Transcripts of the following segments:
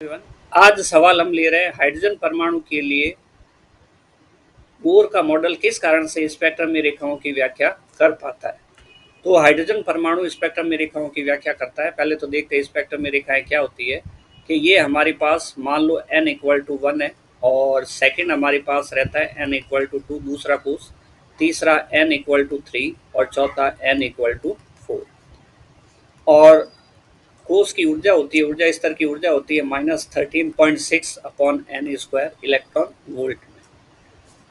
Everyone, आज सवाल हम ले रहे हैं हाइड्रोजन परमाणु के लिए बोर का मॉडल किस कारण से स्पेक्ट्रम में रेखाओं की व्याख्या कर पाता है। तो हाइड्रोजन परमाणु स्पेक्ट्रम में रेखाओं की व्याख्या करता है। पहले तो देखते हैं स्पेक्ट्रम में रेखाएं क्या होती है कि ये हमारे पास मान लो n इक्वल टू 1 है और सेकंड हमारे पास रहता है n इक्वल टू 2, दूसरा कोस, तीसरा n इक्वल टू 3 और चौथा n इक्वल टू 4। और कोस की ऊर्जा होती है, ऊर्जा स्तर की ऊर्जा होती है -13.6 upon n square electron volt में।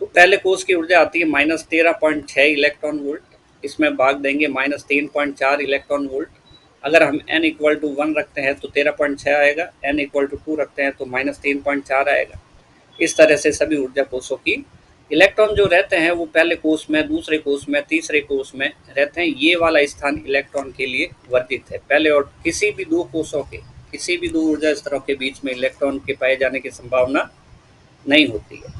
तो पहले कोस की ऊर्जा आती है -13.6 इलेक्ट्रॉन वोल्ट, इसमें भाग देंगे -3.4 इलेक्ट्रॉन वोल्ट। अगर हम n इक्वल टू 1 रखते हैं तो 13.6 आएगा, n इक्वल टू 2 रखते हैं तो -3.4 आएगा। इस तरह से सभी ऊर्जा कोषों की इलेक्ट्रॉन जो रहते हैं वो पहले कोष में, दूसरे कोष में, तीसरे कोष में रहते हैं। ये वाला स्थान इलेक्ट्रॉन के लिए वर्जित है। पहले और किसी भी दो कोषों के, किसी भी दो ऊर्जा स्तरों के बीच में इलेक्ट्रॉन के पाए जाने की संभावना नहीं होती है।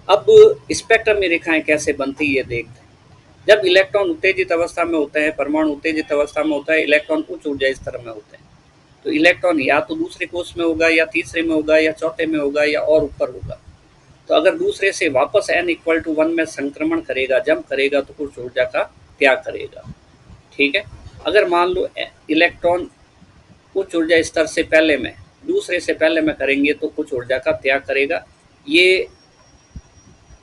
अब स्पेक्ट्रम में रेखाएं कैसे बनती है ये देखते हैं। जब इलेक्ट्रॉन उत्तेजित अवस्था में होते हैं, परमाणु उत्तेजित अवस्था में होता है, इलेक्ट्रॉन उच्च ऊर्जा स्तर में होते हैं, तो इलेक्ट्रॉन या तो दूसरे कोष में होगा, या तीसरे में होगा, या चौथे में होगा, या और ऊपर होगा। तो अगर दूसरे से वापस n इक्वल टू 1 में संक्रमण करेगा, जंप करेगा, तो कुछ ऊर्जा का त्याग करेगा। ठीक है। अगर मान लो इलेक्ट्रॉन उच्च ऊर्जा स्तर से पहले में, दूसरे से पहले में करेंगे तो कुछ ऊर्जा का त्याग करेगा। ये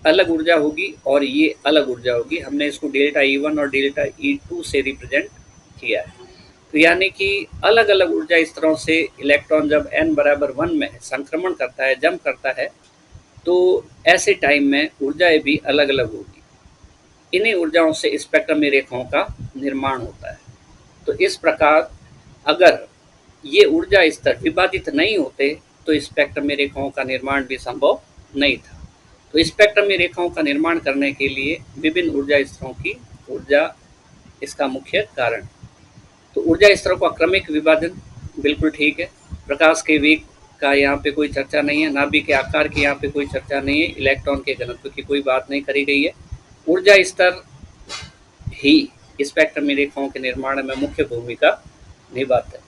अलग ऊर्जा होगी और ये अलग ऊर्जा होगी। हमने इसको डेल्टा E1 और डेल्टा E2 से रिप्रेजेंट किया है। तो यानी कि अलग अलग ऊर्जा स्तरों से इलेक्ट्रॉन जब n बराबर 1 में संक्रमण करता है, जंप करता है, तो ऐसे टाइम में ऊर्जाएं भी अलग अलग होगी। इन्हीं ऊर्जाओं से स्पेक्ट्रम में रेखाओं का निर्माण होता है। तो इस प्रकार अगर ये ऊर्जा स्तर विभाजित नहीं होते तो स्पेक्ट्रम में रेखाओं का निर्माण भी संभव नहीं था। तो स्पेक्ट्रम में रेखाओं का निर्माण करने के लिए विभिन्न ऊर्जा स्तरों की ऊर्जा इसका मुख्य कारण। तो ऊर्जा स्तरों का क्रमिक विभाजन बिल्कुल ठीक है। प्रकाश के वेग का यहाँ पे कोई चर्चा नहीं है, नाभिक के आकार की यहाँ पे कोई चर्चा नहीं है, इलेक्ट्रॉन के घनत्व की कोई बात नहीं करी गई है। ऊर्जा स्तर ही स्पेक्ट्रम में रेखाओं के निर्माण में मुख्य भूमिका निभाते हैं।